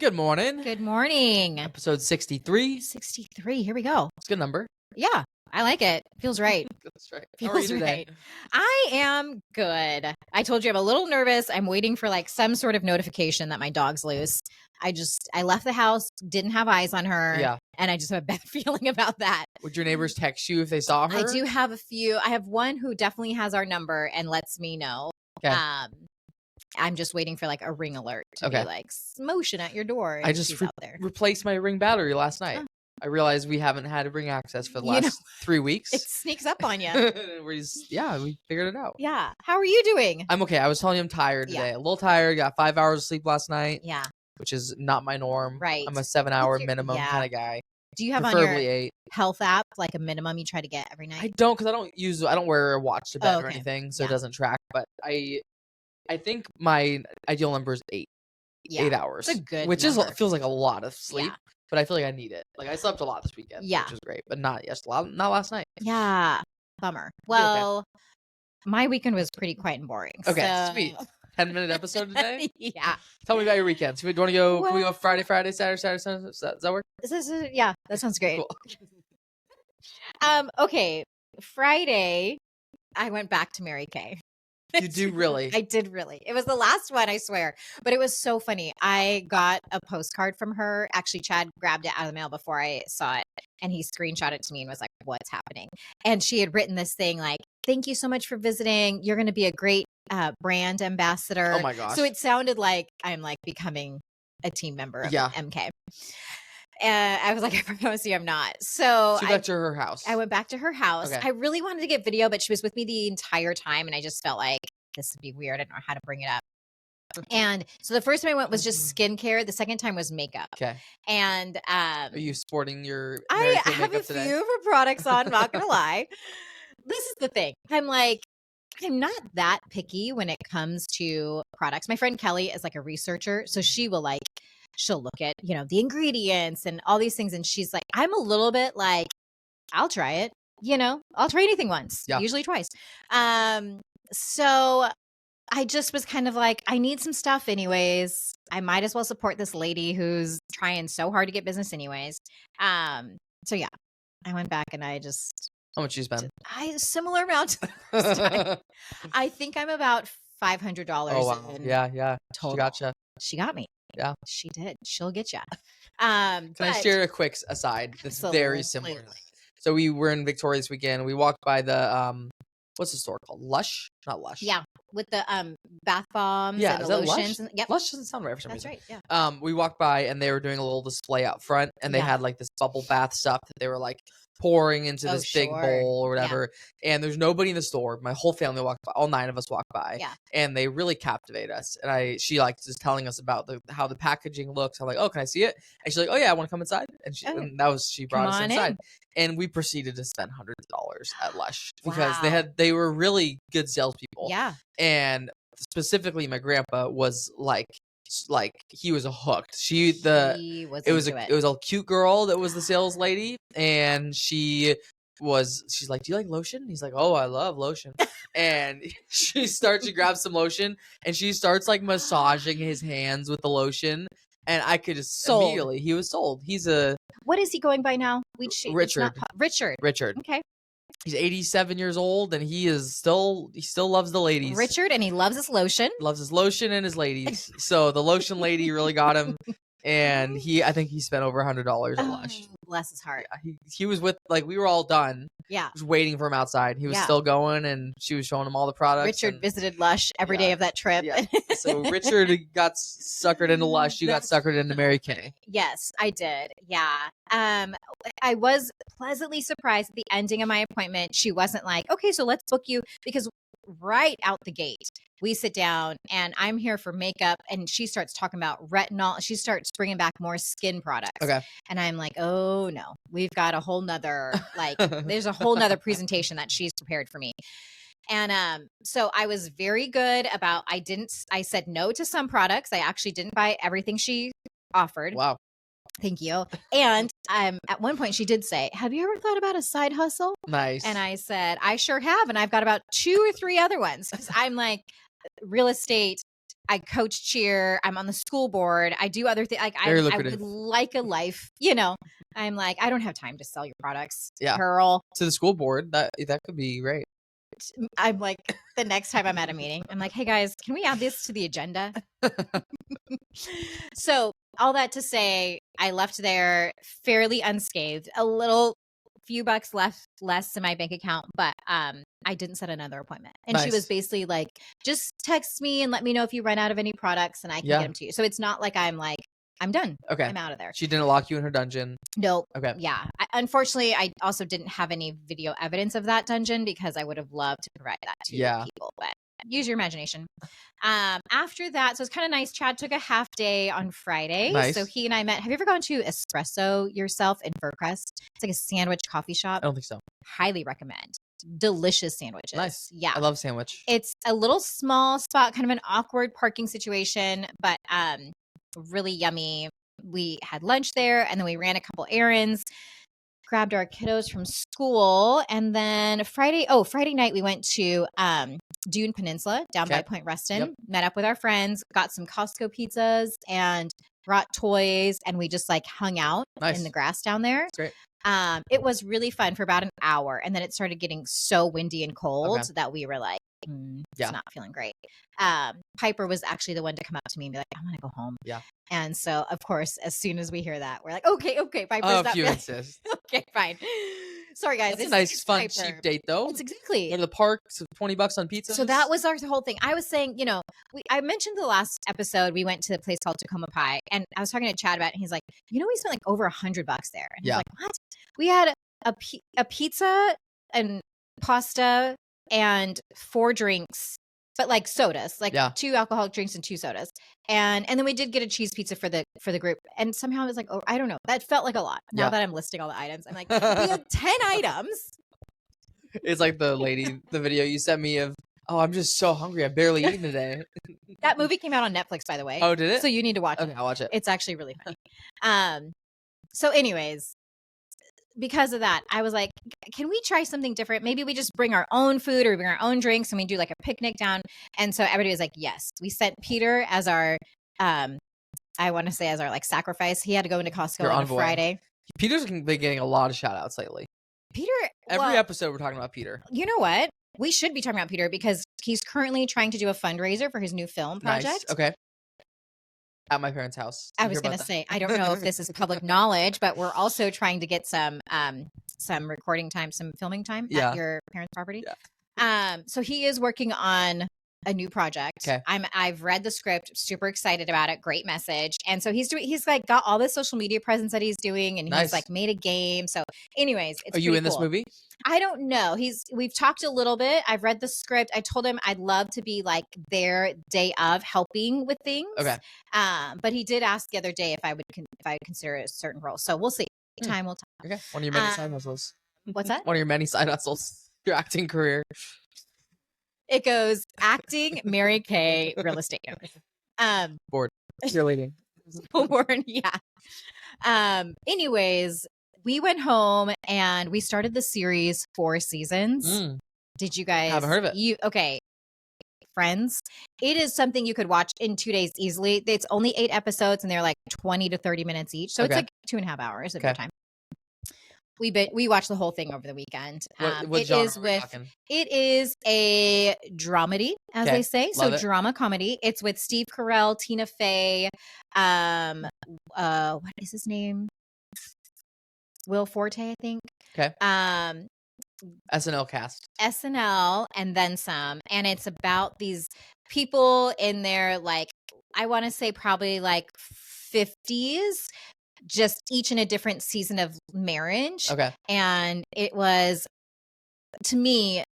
Good morning. Good morning. Episode 63. 63. Here we go. It's a good number. Yeah, I like it. Feels right. That's right. How are you Feels today? right. I am good. I told you I'm a little nervous. I'm waiting for like some sort of notification that my dog's loose. I left the house, didn't have eyes on her. Yeah. And I just have a bad feeling about that. Would your neighbors text you if they saw her? I do have a few. I have one who definitely has our number and lets me know. Okay. I'm just waiting for like a ring alert to be like motion at your door. And I just she's out there. replaced my Ring battery last night. Oh. I realized we haven't had Ring access for the last 3 weeks. It sneaks up on you. we figured it out. Yeah. How are you doing? I'm okay. I was telling you I'm tired today. Yeah. A little tired. Got 5 hours of sleep last night. Yeah. Which is not my norm. Right. I'm a 7-hour minimum kind of guy. Do you have preferably on your 8 health app like a minimum you try to get every night? I don't, because I don't wear a watch to bed or okay. anything, so it doesn't track. But I think my ideal number is 8. Yeah. 8 hours. It's a good which number. feels like a lot of sleep. Yeah. But I feel like I need it. Like I slept a lot this weekend, which is great, but not last night. Yeah. Bummer. Well, my weekend was pretty quiet and boring. Okay, so... sweet. 10-minute episode today? Yeah. Tell me about your weekends. Do you want to go? Can we go Friday, Saturday, Sunday? Does that work? Yeah, that sounds great. Cool. Okay. Friday, I went back to Mary Kay. You do really? I did really. It was the last one, I swear. But it was so funny. I got a postcard from her. Actually, Chad grabbed it out of the mail before I saw it. And he screenshot it to me and was like, what's happening? And she had written this thing like, thank you so much for visiting. You're going to be a great brand ambassador. Oh my gosh. So it sounded like I'm like becoming a team member of MK. And I was like, I promise you I'm not. So she got to her house. I went back to her house. Okay. I really wanted to get video, but she was with me the entire time. And I just felt like this would be weird. I don't know how to bring it up. And so the first time I went was just skincare. The second time was makeup. Okay. And are you sporting your I have a today? few of her products on, not gonna lie. This is the thing. I'm not that picky when it comes to products. My friend Kelly is like a researcher. So she'll look at, the ingredients and all these things. And she's like, I'm a little bit like, I'll try it. I'll try anything once, usually twice. So I just was kind of like, I need some stuff anyways. I might as well support this lady who's trying so hard to get business anyways. So yeah, I went back and I just... How much you spend? Similar amount to the first time. I think I'm about $500. Oh, wow. Yeah. Total. She gotcha. She got me. Yeah. She did. She'll get you. Can I share a quick aside that's very similar? So we were in Victoria this weekend. We walked by the what's the store called? Lush? Not Lush. Yeah, with the bath bombs and the lotions. Lush? Lush doesn't sound right for some reason. That's right, yeah. We walked by and they were doing a little display out front and they had like this bubble bath stuff that they were like pouring into this big bowl or whatever. Yeah. And there's nobody in the store. My whole family walked by. All 9 of us walked by. Yeah. And they really captivate us. And she like just telling us about how the packaging looks. I'm like, oh, can I see it? And she's like, oh yeah, I want to come inside. And she brought us inside. And we proceeded to spend hundreds of dollars at Lush because they were really good salespeople. Yeah. And specifically my grandpa was like he was hooked. It was a cute girl that was the sales lady, and she's like, do you like lotion? He's like, oh, I love lotion. And she grabs some lotion and she starts like massaging his hands with the lotion, and I could just immediately he was sold. What is he going by now? Richard. Richard. Okay. He's 87 years old, and he still loves the ladies. Richard, and he loves his lotion. Loves his lotion and his ladies. So the lotion lady really got him, and I think he spent over $100 at Lush. Bless his heart. Yeah, he was with we were all done. Yeah, just waiting for him outside. He was still going, and she was showing him all the products. Richard visited Lush every day of that trip. Yeah. So Richard got suckered into Lush. You got suckered into Mary Kay. Yes, I did. Yeah. I was pleasantly surprised at the ending of my appointment. She wasn't like, okay, so let's book you, because right out the gate, we sit down and I'm here for makeup, and she starts talking about retinol. She starts bringing back more skin products. Okay. And I'm like, oh no, we've got a whole nother, there's a whole nother presentation that she's prepared for me. And so I was very good about, I said no to some products. I actually didn't buy everything she offered. Wow. Thank you. And at one point she did say, have you ever thought about a side hustle? Nice. And I said, I sure have. And I've got about 2 or 3 other ones. Because I'm like, real estate, I coach cheer. I'm on the school board. I do other things. Like I would like a life, you know. I'm like, I don't have time to sell your products, girl. To the school board, that could be great. I'm like, the next time I'm at a meeting, I'm like, hey guys, can we add this to the agenda? So all that to say, I left there fairly unscathed, a few bucks less in my bank account, but I didn't set another appointment. And she was basically like, just text me and let me know if you run out of any products and I can get them to you. So it's not like I'm like, I'm done. Okay. I'm out of there. She didn't lock you in her dungeon. Nope. Okay. Yeah. Unfortunately, I also didn't have any video evidence of that dungeon because I would have loved to provide that to people, but use your imagination. After that, so it's kind of nice. Chad took a half day on Friday. Nice. So he and I met. Have you ever gone to Espresso Yourself in Furcrest? It's like a sandwich coffee shop. I don't think so. Highly recommend. Delicious sandwiches. Nice. Yeah. I love sandwich. It's a little small spot, kind of an awkward parking situation, but really yummy. We had lunch there and then we ran a couple errands, grabbed our kiddos from school, and then Friday night we went to Dune Peninsula down by Point Reston, met up with our friends, got some Costco pizzas and brought toys, and we just like hung out in the grass down there. That's great. It was really fun for about an hour, and then it started getting so windy and cold that we were like, it's not feeling great. Piper was actually the one to come up to me and be like, I want to go home. Yeah. And so, of course, as soon as we hear that, we're like, okay, Piper's not. If you insist. Okay, fine. Sorry, guys. It's a nice, fun, Piper. Cheap date, though. It's exactly. Go to the park, so $20 on pizza. So that was our whole thing. I was saying, you know, I mentioned the last episode, we went to the place called Tacoma Pie, and I was talking to Chad about it, and he's like, you know, we spent like over $100 there. And he's like, what? We had a pizza and pasta and 4 drinks, but like sodas, like 2 alcoholic drinks and 2 sodas. And then we did get a cheese pizza for the group. And somehow it was like, oh, I don't know. That felt like a lot. Now that I'm listing all the items, I'm like, we had 10 items. It's like the video you sent me of, oh, I'm just so hungry. I've barely eaten today. That movie came out on Netflix, by the way. Oh, did it? So you need to watch it. Okay, I'll watch it. It's actually really funny. So anyways, because of that, I was like, can we try something different? Maybe we just bring our own food or we bring our own drinks and we do like a picnic down. And so everybody was like, yes. We sent Peter as our, I want to say as our like sacrifice. He had to go into Costco on a Friday. Peter's been getting a lot of shout outs lately. Peter. Every episode we're talking about Peter. You know what? We should be talking about Peter because he's currently trying to do a fundraiser for his new film project. Nice. Okay. At my parents' house. I was going to say, I don't know if this is public knowledge, but we're also trying to get some recording time, some filming time at your parents' property. Yeah. So he is working on a new project. Okay. I've read the script, super excited about it. Great message. And so he's like got all this social media presence that he's doing, and he's like made a game. So anyways, it's Are you in this movie? I don't know. We've talked a little bit. I've read the script. I told him I'd love to be like their day of helping with things. Okay. But he did ask the other day if I would consider a certain role. So we'll see. Time will tell. Okay. One of your many side hustles. What's that? One of your many side hustles. Your acting career. It goes acting, Mary Kay, real estate. Board. Cheerleading. Board, yeah. Anyways, we went home and we started the series 4 seasons. Did you guys? Haven't heard of it. Okay. Friends, it is something you could watch in 2 days easily. It's only 8 episodes and they're like 20 to 30 minutes each. So it's like 2.5 hours of your time. We watched the whole thing over the weekend. What genre are we talking? It is a dramedy, as they say. Love it. Drama comedy. It's with Steve Carell, Tina Fey. What is his name? Will Forte, I think. Okay. SNL cast. SNL and then some. And it's about these people in their, like, I want to say probably like 50s, just each in a different season of marriage. Okay. And it was, to me,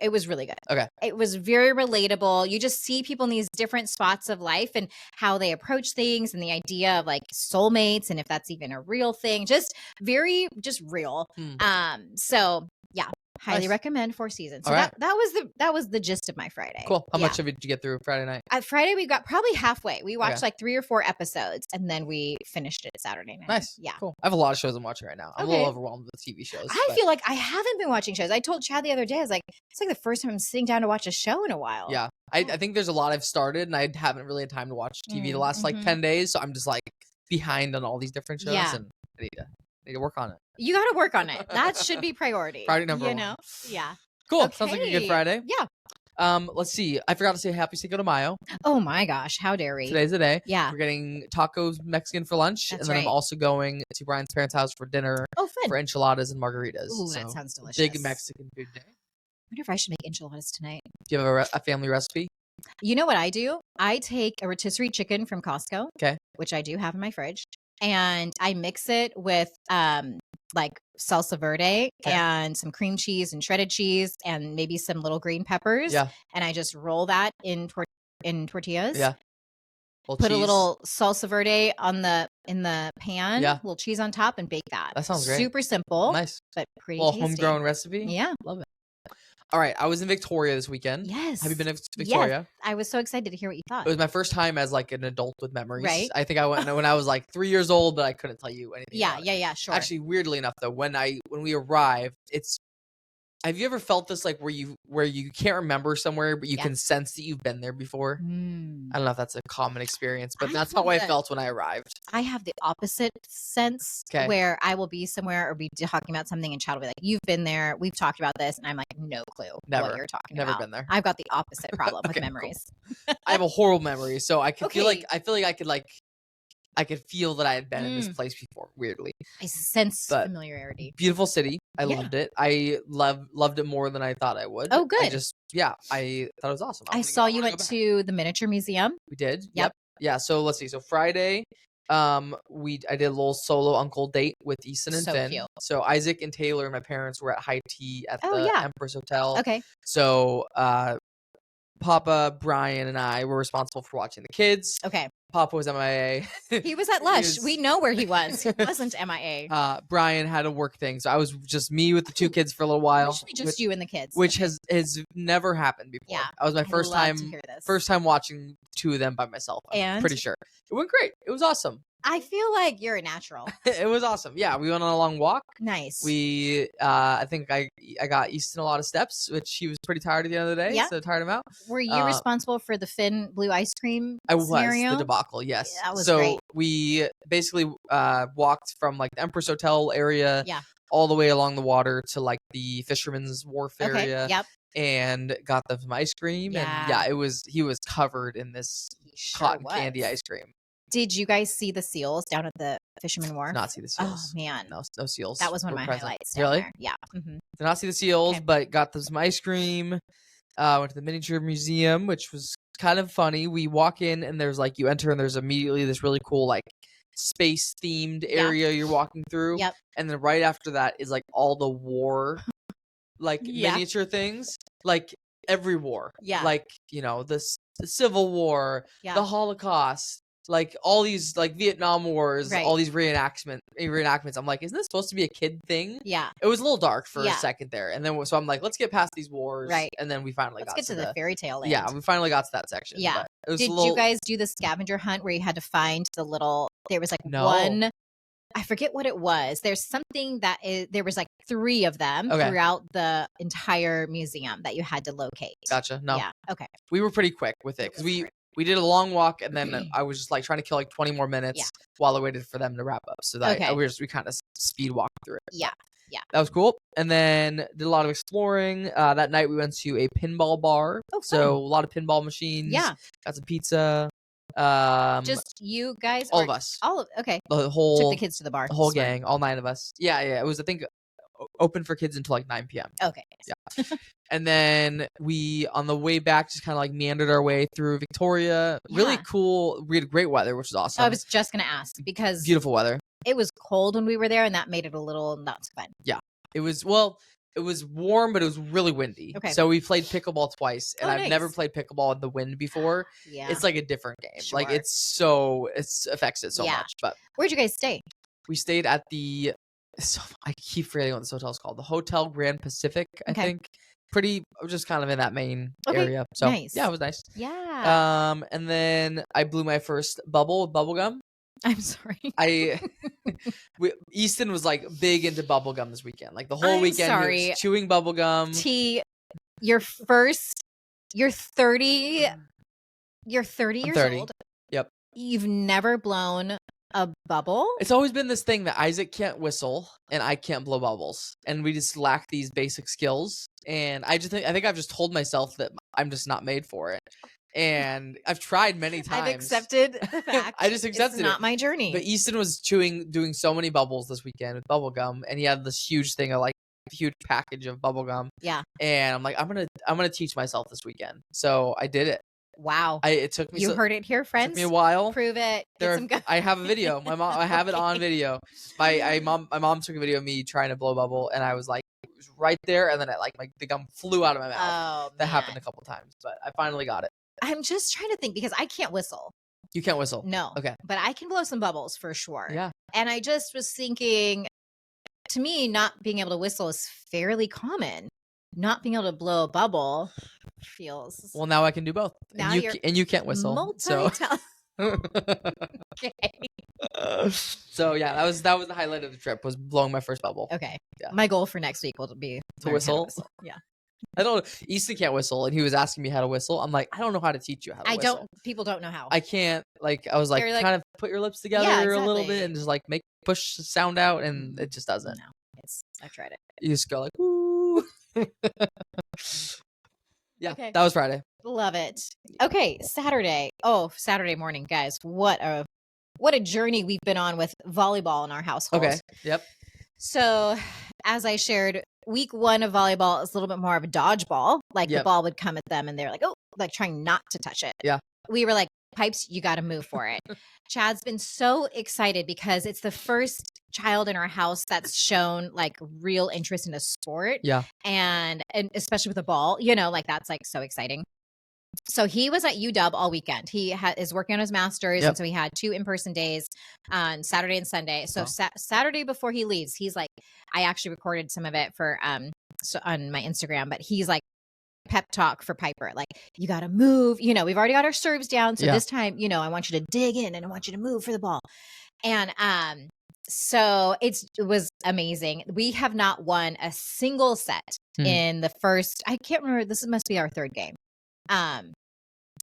it was really good. Okay. It was very relatable. You just see people in these different spots of life and how they approach things and the idea of like soulmates and if that's even a real thing. Just real. So yeah, Highly Nice. recommend Four Seasons. So All right. that was the gist of my Friday. Cool. How much of it did you get through Friday night? Friday we got probably halfway. We watched Okay. like 3 or 4 episodes, and then we finished it Saturday night. Nice. Yeah. Cool. I have a lot of shows I'm watching right now. I'm a little overwhelmed with TV shows. I feel like I haven't been watching shows. I told Chad the other day, I was like, it's like the first time I'm sitting down to watch a show in a while. Yeah. I think there's a lot I've started, and I haven't really had time to watch TV the last like 10 days. So I'm just like behind on all these different shows, and I need to work on it. You got to work on it. That should be priority. Priority number 1. You know? Yeah. Cool. Okay. Sounds like a good Friday. Yeah. Let's see. I forgot to say Happy Cinco de Mayo. Oh my gosh, how dare we? Today's the day. Yeah. We're getting tacos Mexican for lunch. That's and then right. I'm also going to Brian's parents' house for dinner fun. for enchiladas and margaritas. Ooh, that sounds delicious. Big Mexican food day. I wonder if I should make enchiladas tonight. Do you have a family recipe? You know what I do? I take a rotisserie chicken from Costco, Okay, which I do have in my fridge, and I mix it with like salsa verde and some cream cheese and shredded cheese and maybe some little green peppers. Yeah. And I just roll that in tortillas. Yeah. Put a little salsa verde in the pan. Yeah. A little cheese on top and bake that. That sounds great. Super simple. Nice. But pretty little tasty. homegrown recipe. Yeah. Love it. All right. I was in Victoria this weekend. Yes. Have you been to Victoria? Yes. I was so excited to hear what you thought. It was my first time as like an adult with memories. Right. I think I went when I was like 3 years old, but I couldn't tell you anything. Yeah, sure. Actually, weirdly enough, though, when we arrived, have you ever felt this like where you can't remember somewhere, but you can sense that you've been there before? I don't know if that's a common experience, but that's how I felt when I arrived. I have the opposite sense where I will be somewhere or be talking about something and Chad will be like, you've been there, we've talked about this, and I'm like, no clue what you're talking about. Never been there. I've got the opposite problem with memories. Cool. I have a horrible memory, so I feel like I could feel that I had been in this place before, weirdly. I sense familiarity. Beautiful city. I loved it. I loved it more than I thought I would. Oh, good. I thought it was awesome. I saw you went to the miniature museum. We did. Yep. Yeah, so let's see. So Friday, I did a little solo uncle date with Easton and Finn. Cute. So Isaac and Taylor and my parents were at high tea at the Empress Hotel. Okay. So Papa, Brian, and I were responsible for watching the kids. Okay. Papa was MIA. He was at Lush. We know where he was. He wasn't MIA. Brian had a work thing, so I was just me with the 2 kids for a little while. Usually just you and the kids, which has never happened before. Yeah, I was my first time watching 2 of them by myself. I'm pretty sure it went great. It was awesome. I feel like you're a natural. It was awesome. Yeah, we went on a long walk. Nice. We, I think I got Easton a lot of steps, which he was pretty tired at the end of the day. So tired him out. Were you responsible for the Finn blue ice cream I scenario? was the debacle. Yes. That was great. We basically walked from like the Empress Hotel area, all the way along the water to like the Fisherman's Wharf area. Yep. And got them some ice cream, and he was covered in this cotton candy ice cream. Did you guys see the seals down at the Fisherman Wharf? Did not see the seals. Oh man, no seals. That was one of my highlights. Really? There. Yeah. Mm-hmm. Did not see the seals, but got them some ice cream. Went to the miniature museum, which was kind of funny. We walk in and there's like you enter and there's immediately this really cool like space themed area you're walking through. Yep. And then right after that is like all the war like miniature things. Like every war. Yeah. Like, the Civil War, the Holocaust, like all these like Vietnam Wars, all these reenactments. I'm like, isn't this supposed to be a kid thing? Yeah. It was a little dark for a second there. And then so I'm like, let's get past these wars. Right. And then we finally got to the fairy tale land. Yeah, we finally got to that section. Yeah. Did you guys do the scavenger hunt where you had to find there was like one, I forget what it was. There's something there was like 3 of them throughout the entire museum that you had to locate. Gotcha. No. Yeah. Okay. We were pretty quick with it because we did a long walk and then I was just like trying to kill like 20 more minutes while I waited for them to wrap up. So that we kind of speed walked through it. Yeah. Yeah. That was cool. And then did a lot of exploring. That night we went to a pinball bar. Oh, so a lot of pinball machines. Yeah. Got some pizza. Just you guys? All of us. Okay. The whole. Took the kids to the bar. The whole gang. All 9 of us. Yeah. It was, I think, open for kids until like 9 p.m. Okay. Yeah. And then we, on the way back, just kind of like meandered our way through Victoria. Yeah. Really cool. We had great weather, which was awesome. I was just going to ask because beautiful weather. It was cold when we were there, and that made it a little not so fun. Yeah. It was warm, but it was really windy. Okay. So we played pickleball twice, and I've nice. never played pickleball in the wind before. Yeah. It's like a different game. Sure. Like it affects it so much. But where'd you guys stay? We stayed at the So I keep forgetting what this hotel is called. The Hotel Grand Pacific, I Okay. think. Just kind of in that main Okay, area. So nice. yeah, it was nice. Yeah. And then I blew my first bubble with bubble gum. I'm sorry. Easton was like big into bubble gum this weekend. Like the whole weekend he was chewing bubble gum. You're 30 years 30. old. Yep. You've never blown a bubble? It's always been this thing that Isaac can't whistle and I can't blow bubbles, and we just lack these basic skills. And I think I've just told myself that I'm just not made for it. And I've tried many times. I've accepted the fact. I just accepted it's not my journey. But Easton was doing so many bubbles this weekend with bubble gum, and he had this huge thing of like a huge package of bubble gum. Yeah. And I'm like, I'm gonna teach myself this weekend. So I did it. Wow. It took me. You heard it here, friends. Took me a while. Prove it. I have a video. I have it on video. My mom took a video of me trying to blow a bubble, and I was like, it was right there, and then the gum flew out of my mouth. Oh, that happened a couple times, but I finally got it. I'm just trying to think because I can't whistle. You can't whistle? No. Okay. But I can blow some bubbles for sure. Yeah. And I just was thinking, to me, not being able to whistle is fairly common. Not being able to blow a bubble feels. Well, now I can do both. Now and you can't whistle. So. Okay. So yeah, that was the highlight of the trip, was blowing my first bubble. Okay. Yeah. My goal for next week will be to whistle. Yeah. I don't. Easton can't whistle, and he was asking me how to whistle. I'm like, I don't know how to teach you how to whistle. People don't know how. I can't. Like, I was like, kind of put your lips together a little bit and just like push the sound out, and it just doesn't. No, I've tried it. You just go like, woo. Yeah, okay. That was Friday. Love it. Okay, Saturday. Oh, Saturday morning, guys. What a journey we've been on with volleyball in our household. Okay. Yep. So, as I shared, week 1 of volleyball is a little bit more of a dodgeball. Like the ball would come at them and they're like, oh, like trying not to touch it. Yeah. We were like, Pipes, you got to move for it. Chad's been so excited because it's the first child in our house that's shown like real interest in a sport. Yeah. And especially with a ball, like that's like so exciting. So he was at UW all weekend. He is working on his master's. And so he had 2 in-person days on Saturday and Sunday. So Saturday before he leaves, he's like, I actually recorded some of it for on my Instagram, but he's like, pep talk for Piper, like, you got to move, we've already got our serves down, so this time, I want you to dig in and I want you to move for the ball. And so it was amazing. We have not won a single set in the first, I can't remember, this must be our 3rd game.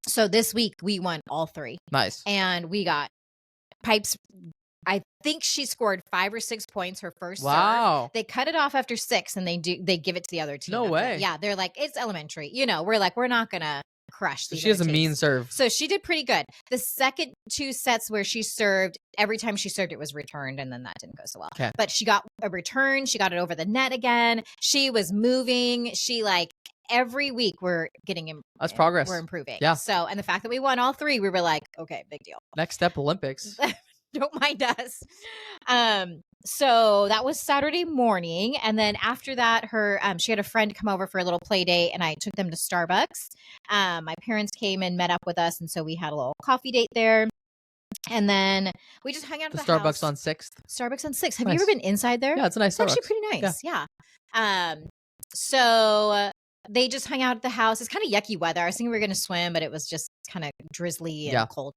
So this week we won all 3. Nice. And we got Pipes. I think she scored 5 or 6 points her first serve. They cut it off after 6 and they give it to the other team. No way. Yeah, they're like, it's elementary. We're like, we're not gonna crush these. So she has a mean serve. So she did pretty good. The second 2 sets where she served, every time she served it was returned, and then that didn't go so well. Okay. But she got a return, she got it over the net again. She was moving. She like every week we're getting that's progress. We're improving. Yeah. So, and the fact that we won all 3, we were like, okay, big deal. Next step, Olympics. Don't mind us. So that was Saturday morning. And then after that, she had a friend come over for a little play date, and I took them to Starbucks. My parents came and met up with us. And so we had a little coffee date there. And then we just hung out at the Starbucks house. on 6th. Starbucks on 6th. Have you ever been inside there? Yeah, it's a nice Starbucks. It's actually pretty nice. Yeah. So they just hung out at the house. It's kind of yucky weather. I was thinking we were going to swim, but it was just kind of drizzly and cold.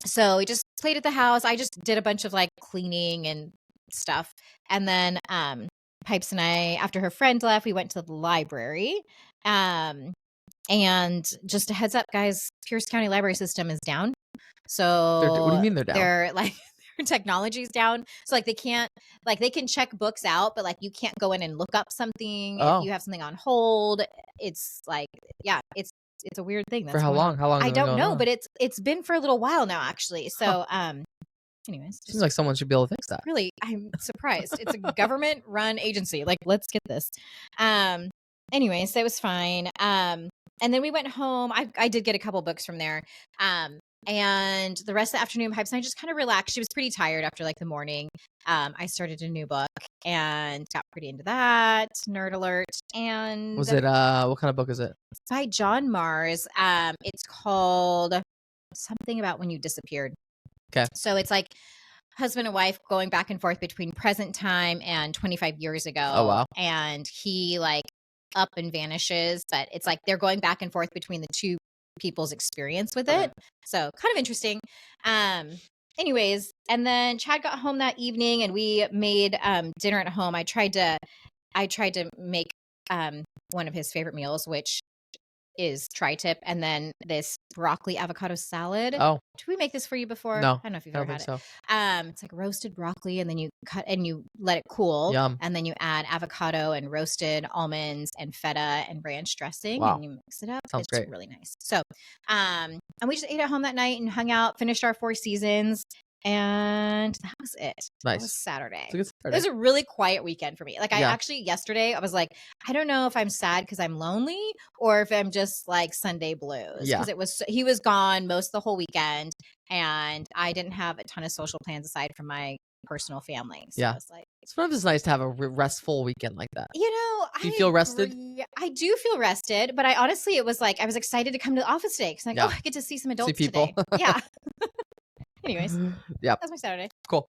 So we just played at the house. I just did a bunch of like cleaning and stuff. And then Pipes and I, after her friend left, we went to the library. And just a heads up, guys, Pierce County library system is down. So what do you mean they're down? They're like, their technology's down. So like they can check books out, but like you can't go in and look up something if you have something on hold. It's like, it's a weird thing. That's for how long? How long? I don't know, but it's been for a little while now, actually. So, anyways, seems like someone should be able to fix that. Really, I'm surprised. It's a government-run agency. Like, let's get this. Anyways, that was fine. And then we went home. I did get a couple books from there. And the rest of the afternoon, Pipes and I just kind of relaxed. She was pretty tired after like the morning. I started a new book and got pretty into that. Nerd alert. And was it what kind of book is it? It's by John Mars. It's called something about when you disappeared. Okay. So it's like husband and wife going back and forth between present time and 25 years ago. Oh, wow. And he like up and vanishes, but it's like they're going back and forth between the two people's experience with it. So kind of interesting. Anyways, and then Chad got home that evening and we made dinner at home. I tried to make one of his favorite meals, which is tri-tip, and then this broccoli avocado salad. Oh, did we make this for you before? No, I don't know if you've ever had it. So. It's like roasted broccoli, and then you cut and you let it cool. Yum. And then you add avocado and roasted almonds and feta and ranch dressing, Wow. and you mix it up. Sounds it's great. Really nice. So, and we just ate at home that night and hung out, finished our 4 seasons. And that was it. Nice. That was Saturday. It was a really quiet weekend for me. Like I actually yesterday I was like, I don't know if I'm sad because I'm lonely or if I'm just like Sunday blues. Yeah. Because he was gone most of the whole weekend and I didn't have a ton of social plans aside from my personal family. So I was like, it's nice to have a restful weekend like that. You know, do you feel rested? I do feel rested, but I honestly, it was like I was excited to come to the office today because I get to see some adults people. Today. Yeah. Anyways, that's my Saturday. Cool.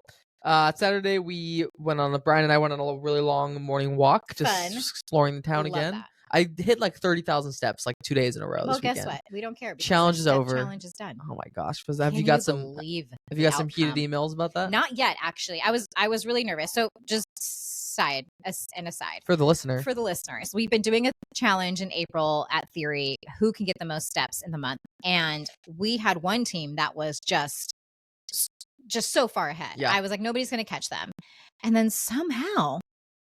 Saturday Brian and I went on a really long morning walk, just exploring the town again. That. I hit like 30,000 steps like 2 days in a row. Well, this guess weekend. what? We don't care. Challenge is over. Challenge is done. Oh my gosh! Have you got some heated emails about that? Not yet, actually. I was really nervous. So just an aside for the listeners, we've been doing a challenge in April at Theory. Who can get the most steps in the month? And we had one team that was just so far ahead. I was like, nobody's going to catch them. And then somehow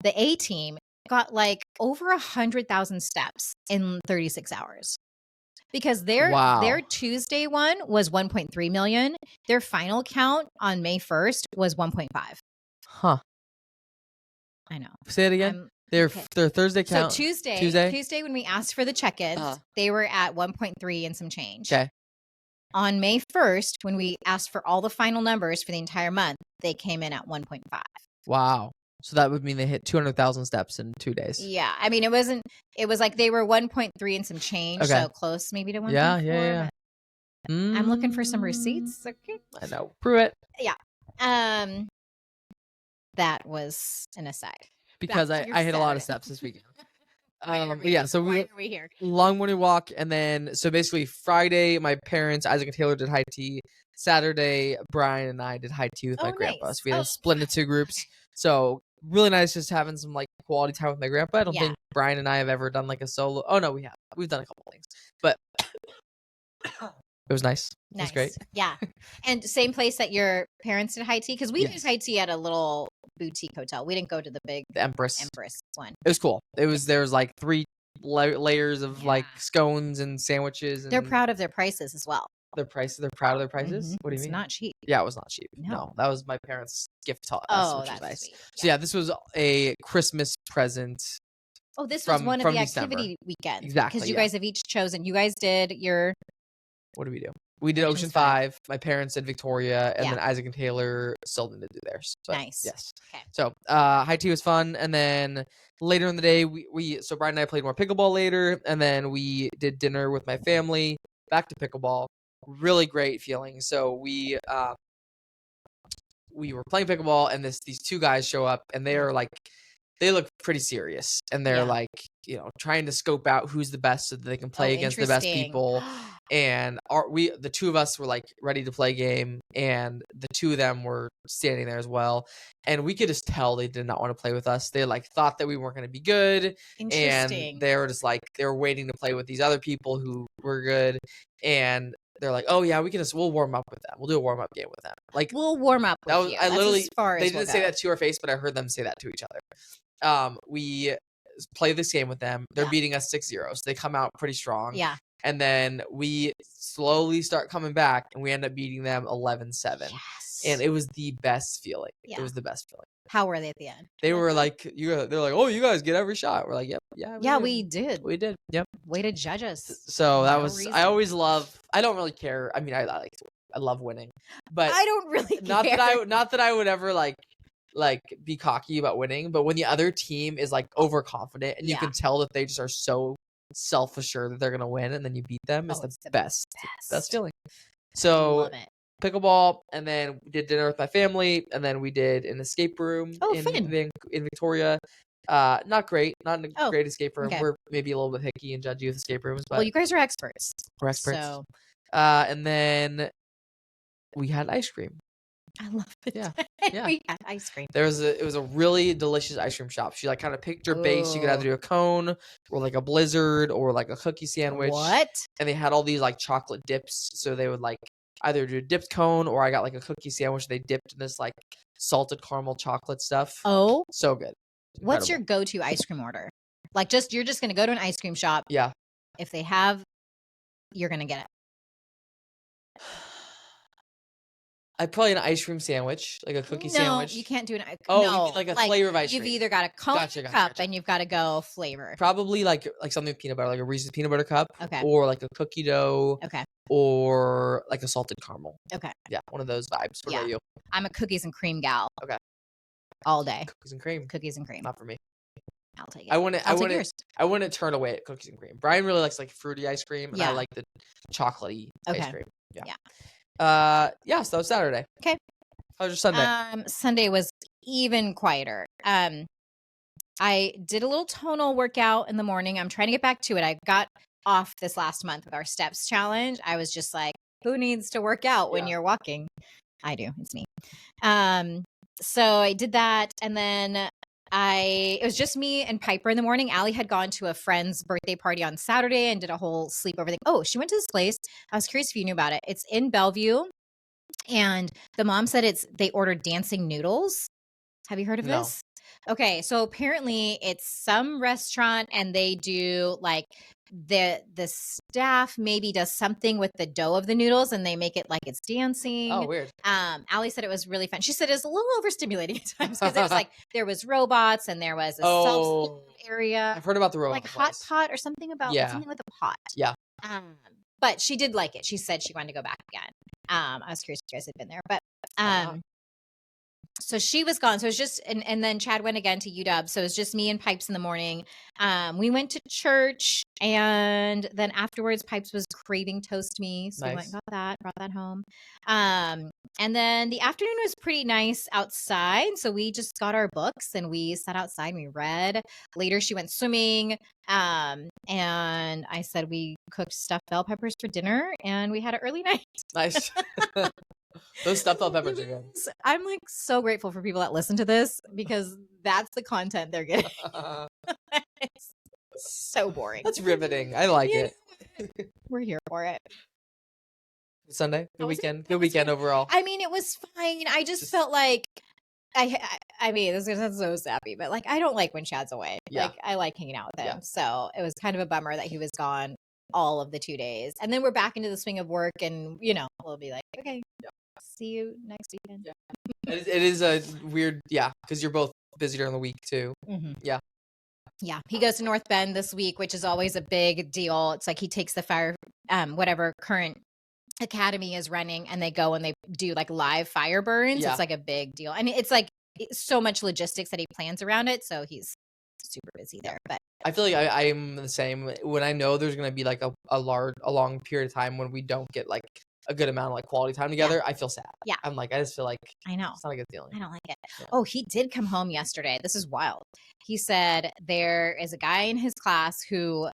the A team got like over 100,000 steps in 36 hours because their Tuesday one was 1.3 million. Their final count on May 1st was 1.5. Huh. I know. Say it again. Their Thursday count. So Tuesday when we asked for the check-ins, they were at 1.3 and some change. Okay. On May 1st, when we asked for all the final numbers for the entire month, they came in at 1.5. Wow. So that would mean they hit 200,000 steps in 2 days. Yeah. I mean, it was like they were 1.3 and some change. So close maybe to 1.4. Yeah. I'm looking for some receipts. Okay. I know. Prove it. Yeah. That was an aside. Because I hit a lot of steps this weekend. So why are we here? Long morning walk, and then so basically Friday, my parents Isaac and Taylor did high tea. Saturday, Brian and I did high tea with my grandpa. So we had split into 2 groups. So really nice, just having some like quality time with my grandpa. I don't think Brian and I have ever done like a solo. Oh no, we've done a couple things, but it was nice. It was great. Yeah, and same place that your parents did high tea because we did high tea at a little boutique hotel. We didn't go to the Empress one. It was cool. There was like 3 layers of like scones and sandwiches. And they're proud of their prices as well. They're proud of their prices. Mm-hmm. What do you mean? It's not cheap. Yeah, it was not cheap. No, that was my parents' gift to us, which was nice. Sweet. So this was a Christmas present. Oh, this was one of the activity weekends. Exactly. Because you guys have each chosen. You guys did your. What did we do? We did Ocean 5. My parents did Victoria, and then Isaac and Taylor still didn't do theirs. But nice. Yes. Okay. So high tea was fun, and then later in the day, so Brian and I played more pickleball later, and then we did dinner with my family. Back to pickleball. Really great feeling. So we were playing pickleball, and these 2 guys show up, and they look pretty serious, and they're like, trying to scope out who's the best so that they can play against the best people. And the 2 of us were like ready to play a game, and the 2 of them were standing there as well. And we could just tell they did not want to play with us. They like thought that we weren't going to be good. And they were just like, they were waiting to play with these other people who were good. And they're like, oh yeah, we'll warm up with them. We'll do a warm up game with them. Like we'll warm up with you. They didn't say that to our face, but I heard them say that to each other. We play this game with them. They're beating us 6-0. So they come out pretty strong. Yeah. And then we slowly start coming back, and we end up beating them 11-7. Yes. And it was the best feeling. Yeah. It was the best feeling. How were they at the end? They were like, they're like, oh, you guys get every shot. We're like, yep, we did. We did. Yep. Way to judge us. So that was. Reason. I always love. I don't really care. I mean, I love winning, but I don't really care. Not that I would ever like be cocky about winning, but when the other team is like overconfident and you can tell that they just are so self-assured that they're gonna win, and then you beat them, it's the best feeling. So pickleball, and then we did dinner with my family, and then we did an escape room in Victoria. Not great, not a great escape room. Okay. We're maybe a little bit picky and judgy with escape rooms, but you guys are experts. We're experts. So. And then we had ice cream. I love it. Yeah. We had ice cream. It was a really delicious ice cream shop. She like kind of picked her base. You could either do a cone or like a blizzard or like a cookie sandwich. What? And they had all these like chocolate dips. So they would like either do a dipped cone or I got like a cookie sandwich. They dipped in this like salted caramel chocolate stuff. Oh, so good. Incredible. What's your go-to ice cream order? Like you're just gonna go to an ice cream shop. Yeah. If they have, you're gonna get it. I'd probably an ice cream sandwich, like a cookie sandwich. No, you can't do an. Oh, no, you mean like a flavor of ice cream. You've either got a cone cup and you've got to go flavor. Probably like something with peanut butter, like a Reese's peanut butter cup. Okay. Or like a cookie dough. Okay. Or like a salted caramel. Okay. Yeah, one of those vibes. What about you? I'm a cookies and cream gal. Okay. All day. Cookies and cream. Cookies and cream. Not for me. I'll take it. I wouldn't turn away at cookies and cream. Brian really likes like fruity ice cream, and I like the chocolatey ice cream. Yeah. So that was Saturday. Okay. How was your Sunday? Sunday was even quieter. I did a little tonal workout in the morning. I'm trying to get back to it. I got off this last month with our steps challenge. I was just like, who needs to work out when you're walking? I do. It's me. So I did that, and then it was just me and Piper in the morning. Allie had gone to a friend's birthday party on Saturday and did a whole sleepover thing. Oh, she went to this place. I was curious if you knew about it. It's in Bellevue. And the mom said they ordered dancing noodles. Have you heard of this? Okay, so apparently it's some restaurant and they do like the staff maybe does something with the dough of the noodles and they make it like it's dancing. Oh, weird. Allie said it was really fun. She said it was a little overstimulating at times because it was like there was robots and there was a self area. I've heard about the robot. Like hot pot or something about something with a pot. Yeah. But she did like it. She said she wanted to go back again. I was curious if you guys had been there, but so she was gone. So it was just, and then Chad went again to UW. So it was just me and Pipes in the morning. We went to church, and then afterwards, Pipes was craving toast me. So we went and brought that home. And then the afternoon was pretty nice outside. So we just got our books and we sat outside and we read. Later, she went swimming. And I said we cooked stuffed bell peppers for dinner and we had an early night. Nice. Those stuffed bell peppers are good. I'm like so grateful for people that listen to this because that's the content they're getting. It's so boring. That's riveting. I like it. We're here for it. Sunday, good weekend. Good weekend overall. I mean, it was fine. I just felt like I mean, this is so sappy, but like I don't like when Chad's away. Yeah. Like I like hanging out with him. So it was kind of a bummer that he was gone all of the 2 days. And then we're back into the swing of work and we'll be like, okay, see you next weekend. Yeah. It is a weird, because you're both busy during the week too. Mm-hmm. Yeah. Yeah. He goes to North Bend this week, which is always a big deal. It's like he takes the fire, whatever current academy is running, and they go and they do like live fire burns. It's like a big deal. And it's like so much logistics that he plans around it. So he's super busy there. But I feel like I'm the same. When I know there's going to be like a long period of time when we don't get like a good amount of like quality time together, I feel sad. Yeah. I'm like, I just feel like I know it's not a good feeling. I don't like it. Yeah. Oh, he did come home yesterday. This is wild. He said there is a guy in his class who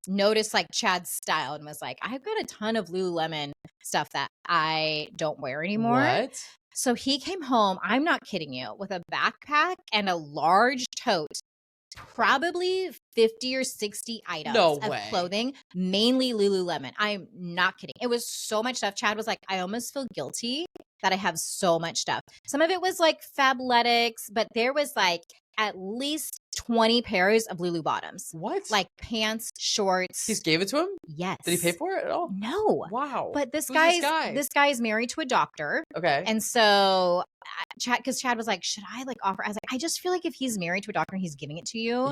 noticed like Chad's style and was like, I've got a ton of Lululemon stuff that I don't wear anymore. What? So he came home, I'm not kidding you, with a backpack and a large tote, probably 50 or 60 items of clothing, mainly Lululemon. I'm not kidding. It was so much stuff. Chad was like, I almost feel guilty that I have so much stuff. Some of it was like Fabletics, but there was like at least 20 pairs of Lulu bottoms. What? Like pants, shorts. He just gave it to him? Yes. Did he pay for it at all? No. Wow. But this guy is married to a doctor. Okay. And so Chad was like, should I like offer? I was like, I just feel like if he's married to a doctor and he's giving it to you,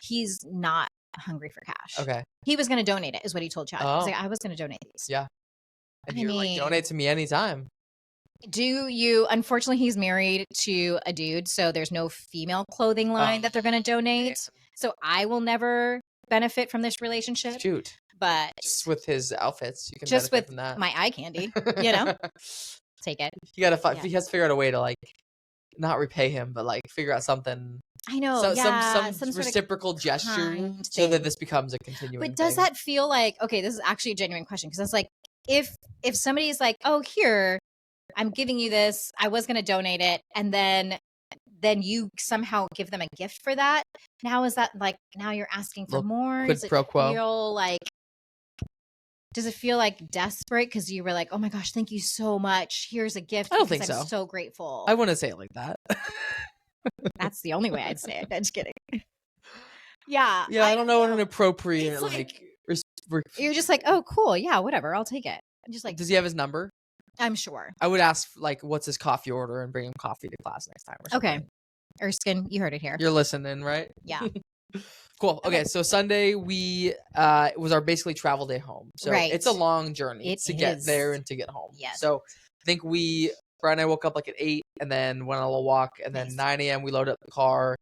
he's not hungry for cash. Okay. He was going to donate it is what he told Chad. Oh. He's like, I was going to donate these. Yeah. And you're like, donate to me anytime. Unfortunately, he's married to a dude, so there's no female clothing line that they're going to donate. Man. So I will never benefit from this relationship. Shoot. but just with his outfits, you can just benefit with from that. my eye candy, take it. He has to figure out a way to like not repay him, but like figure out something. I know, some reciprocal gesture so that this becomes a continuing. But does that feel like, okay, this is actually a genuine question, because it's like if somebody's like, oh, here, I'm giving you this, I was going to donate it, and then you somehow give them a gift for that. Now is that like, now you're asking for more? Quid pro quo. Does it feel like desperate because you were like, oh my gosh, thank you so much. Here's a gift. I don't think so. I'm so grateful. I wouldn't say it like that. That's the only way I'd say it. I'm just kidding. Yeah. Yeah, I don't know what an appropriate you're just like, oh, cool. Yeah, whatever. I'll take it. I'm just like, does he have his number? I'm sure. I would ask like, what's his coffee order and bring him coffee to class next time or something. Okay. Erskine, you heard it here. You're listening, right? Yeah. Cool. Okay, so Sunday it was our basically travel day home. So it's a long journey to get there and to get home. Yes. So I think Brian and I woke up like at 8 and then went on a little walk, and then 9 a.m. we loaded up the car,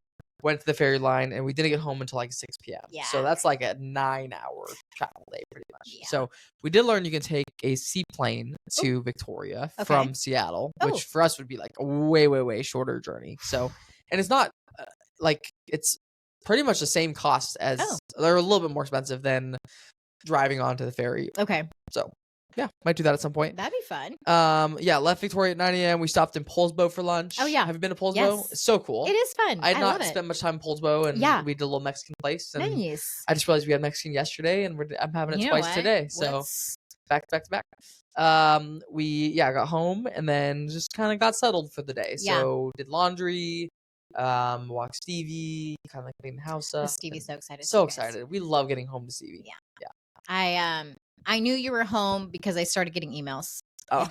went to the ferry line, and we didn't get home until like 6 p.m. Yeah. So that's like a 9-hour travel day pretty much. Yeah. So we did learn you can take a seaplane to Victoria from Seattle, which for us would be like a way, way, way shorter journey. So, and it's not it's pretty much the same cost as they're a little bit more expensive than driving onto the ferry. Okay. So yeah, might do that at some point. That'd be fun. Left Victoria at 9 a.m. We stopped in Poulsbo for lunch. Oh yeah. Have you been to Poulsbo? Yes. It's so cool. It is fun. I had not spent much time in Poulsbo, and we did a little Mexican place. And nice. I just realized we had Mexican yesterday, and I'm having it twice today. So back to back. We got home and then just kind of got settled for the day. So did laundry, walked Stevie, kind of like cleaned the house up. Stevie's so excited. So excited. We love getting home to Stevie. Yeah. I knew you were home because I started getting emails. Oh.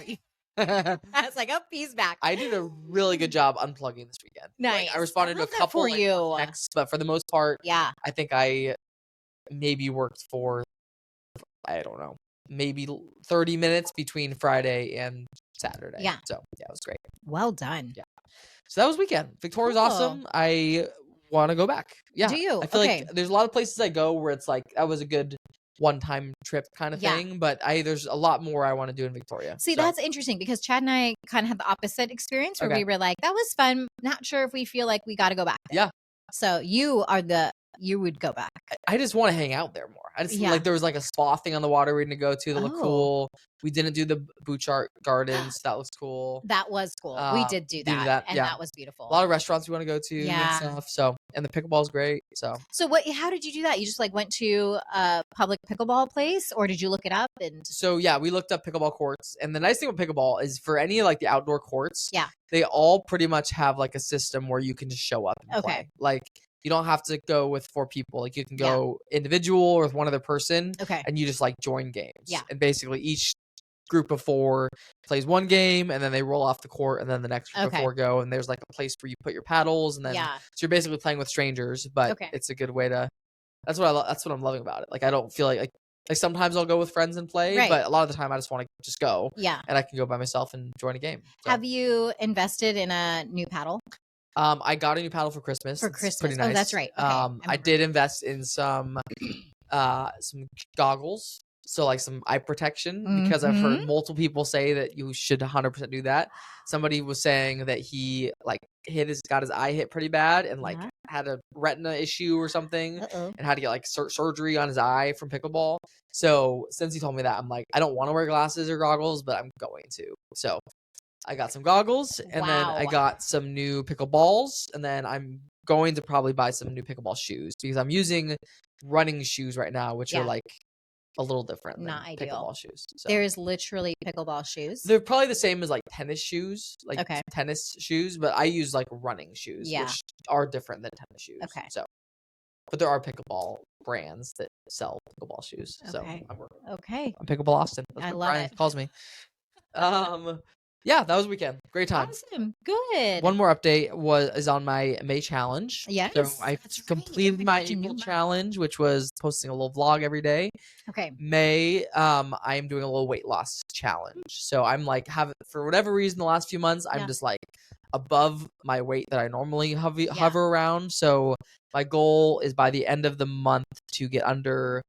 I was like, oh, he's back. I did a really good job unplugging this weekend. Nice. I responded to a couple texts, but for the most part, I think I maybe worked for, I don't know, maybe 30 minutes between Friday and Saturday. Yeah. So it was great. Well done. Yeah. So that was weekend. Victoria's awesome. I want to go back. Yeah. Do you? I feel like there's a lot of places I go where it's like, that was a good one-time trip kind of thing, but there's a lot more I want to do in Victoria. See, that's interesting because Chad and I kind of had the opposite experience where we were like, that was fun. Not sure if we feel like we got to go back there. Yeah. So you would go back. I just want to hang out there more. I just like there was like a spa thing on the water we didn't go to that looked cool. We didn't do the Bouchard Gardens. That looks cool. That was cool. We did do that. And that was beautiful. A lot of restaurants we want to go to and stuff. So, and the pickleball is great. So how did you do that? You just like went to a public pickleball place, or did you look it up? And so, we looked up pickleball courts. And the nice thing with pickleball is for any like the outdoor courts, they all pretty much have like a system where you can just show up and play. Like, you don't have to go with 4 people. Like you can go individual or with one other person. Okay. And you just like join games. Yeah. And basically each group of 4 plays one game and then they roll off the court and then the next group of 4 go. And there's like a place where you put your paddles and then so you're basically playing with strangers, but it's a good way to, that's what I'm loving about it. Like I don't feel like sometimes I'll go with friends and play, but a lot of the time I just want to just go. Yeah. And I can go by myself and join a game. So. Have you invested in a new paddle? I got a new paddle for Christmas. It's pretty nice. Oh, that's right. Okay. I did invest in some goggles. So like some eye protection because I've heard multiple people say that you should 100% do that. Somebody was saying that he like got his eye hit pretty bad and like had a retina issue or something and had to get like surgery on his eye from pickleball. So since he told me that, I'm like, I don't want to wear glasses or goggles, but I'm going to. So I got some goggles and then I got some new pickleballs and then I'm going to probably buy some new pickleball shoes because I'm using running shoes right now, which are like a little different than pickleball shoes. So. There's literally pickleball shoes. They're probably the same as like tennis shoes, like tennis shoes, but I use like running shoes, which are different than tennis shoes. Okay. So, but there are pickleball brands that sell pickleball shoes. So I'm working. Okay. I'm Pickleball Austin. That's what Brian calls me. Yeah, that was a weekend. Great time. Awesome. Good. One more update is on my May challenge. Yes. So I completed my April challenge, which was posting a little vlog every day. Okay. May, I am doing a little weight loss challenge. So I'm like, for whatever reason, the last few months, I'm just like above my weight that I normally hover around. So my goal is by the end of the month to get under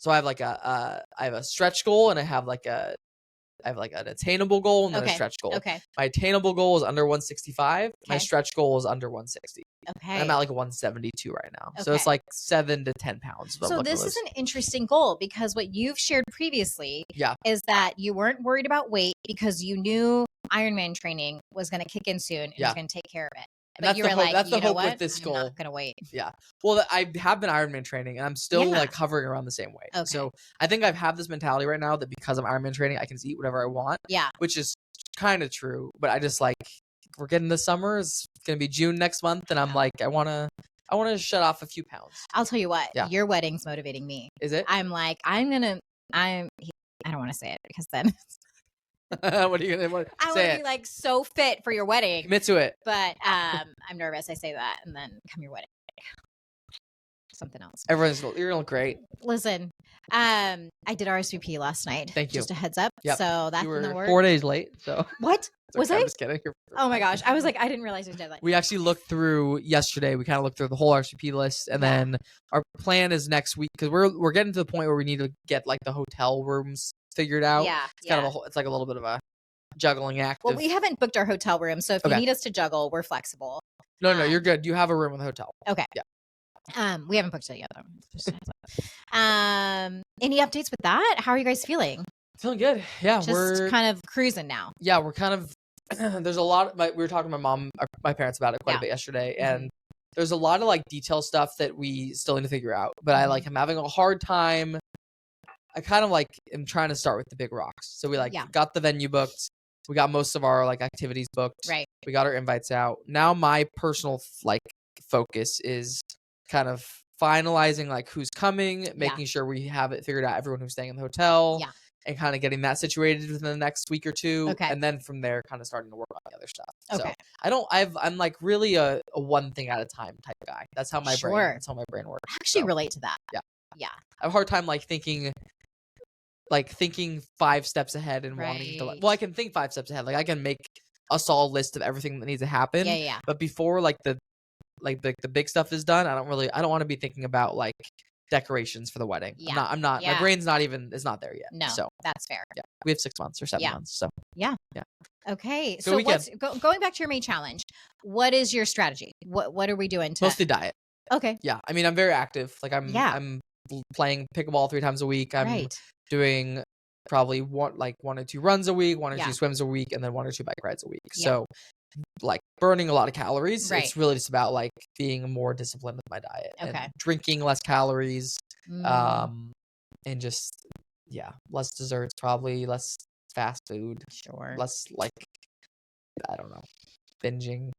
So I have like I have a stretch goal, and I have like an attainable goal and then a stretch goal. Okay. My attainable goal is under 165. Okay. My stretch goal is under 160. Okay. And I'm at like 172 right now. Okay. So it's like 7 to 10 pounds. So this is an interesting goal because what you've shared previously is that you weren't worried about weight because you knew Ironman training was going to kick in soon and was going to take care of it. But you were like, that's the hope with this goal. I'm not going to wait. Yeah. Well, I have been Ironman training and I'm still like hovering around the same weight. Okay. So I think I've had this mentality right now that because I'm Ironman training, I can eat whatever I want. Yeah. Which is kind of true. But I just like, we're getting the summer. It's going to be June next month. And I'm like, I want to shut off a few pounds. I'll tell you what, your wedding's motivating me. Is it? I'm like, I don't want to say it because then. What are you gonna say? I want to be like so fit for your wedding. Commit to it. But I'm nervous. I say that, and then come your wedding, something else. You're gonna look great. Listen, I did RSVP last night. Thank you. Just a heads up. Yep. So that's in the works. 4 days late. So what was I? I'm just kidding. Oh my gosh, I was like, I didn't realize it was deadline. We actually looked through yesterday. We kind of looked through the whole RSVP list, and then our plan is next week because we're getting to the point where we need to get like the hotel rooms figured out. Yeah, it's kind of it's like a little bit of a juggling act. Well, we haven't booked our hotel room, so if you need us to juggle, we're flexible. No, you're good. You have a room in the hotel. Okay. Yeah. We haven't booked it yet though. Any updates with that? How are you guys feeling? Feeling good. Yeah, we're kind of cruising now. Yeah, we're kind of. There's a lot. We were talking to my parents about it quite a bit yesterday, and there's a lot of like detail stuff that we still need to figure out. But I like I'm having a hard time. I kind of like am trying to start with the big rocks. So we got the venue booked. We got most of our like activities booked. Right. We got our invites out. Now my personal like focus is kind of finalizing like who's coming, making sure we have it figured out, everyone who's staying in the hotel. Yeah. And kind of getting that situated within the next week or two. Okay. And then from there kind of starting to work on the other stuff. Okay. So I'm like really a one thing at a time type guy. That's how my brain works. I actually relate to that. Yeah. Yeah. I have a hard time like thinking 5 steps ahead and wanting to I can think 5 steps ahead. Like I can make a solid list of everything that needs to happen. Yeah, yeah. But before like the big stuff is done, I don't want to be thinking about like decorations for the wedding. Yeah. I'm not my brain's is not there yet. No. So that's fair. Yeah. We have 6 months or 7 months. So yeah. Okay. So what's going back to your main challenge, what is your strategy? What are we doing to mostly diet? Okay. Yeah. I mean I'm very active. Like I'm playing pickleball 3 times a week. I'm doing probably 1 or 2 runs a week, 1 or 2 swims a week, and then 1 or 2 bike rides a week. Yeah. So like burning a lot of calories. Right. It's really just about like being more disciplined with my diet and drinking less calories, and just less desserts, probably less fast food, less like I don't know, binging.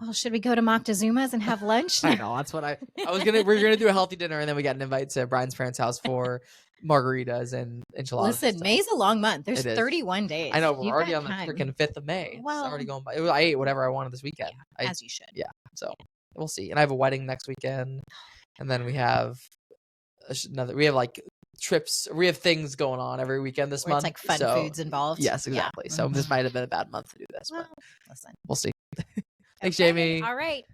Well, should we go to Moctezuma's and have lunch? I know that's what we're gonna do a healthy dinner, and then we got an invite to Brian's parents' house for margaritas and enchiladas. Listen, May's a long month. There's 31 days. I know we're already on the freaking 5th of May. Well, it's already going by. I ate whatever I wanted this weekend. As you should. Yeah. So we'll see. And I have a wedding next weekend, and then we have we have like trips. We have things going on every weekend this month. It's like fun foods involved. Yes, exactly. Yeah. So this might have been a bad month to do this, but listen, we'll see. Thanks, Jamie. All right.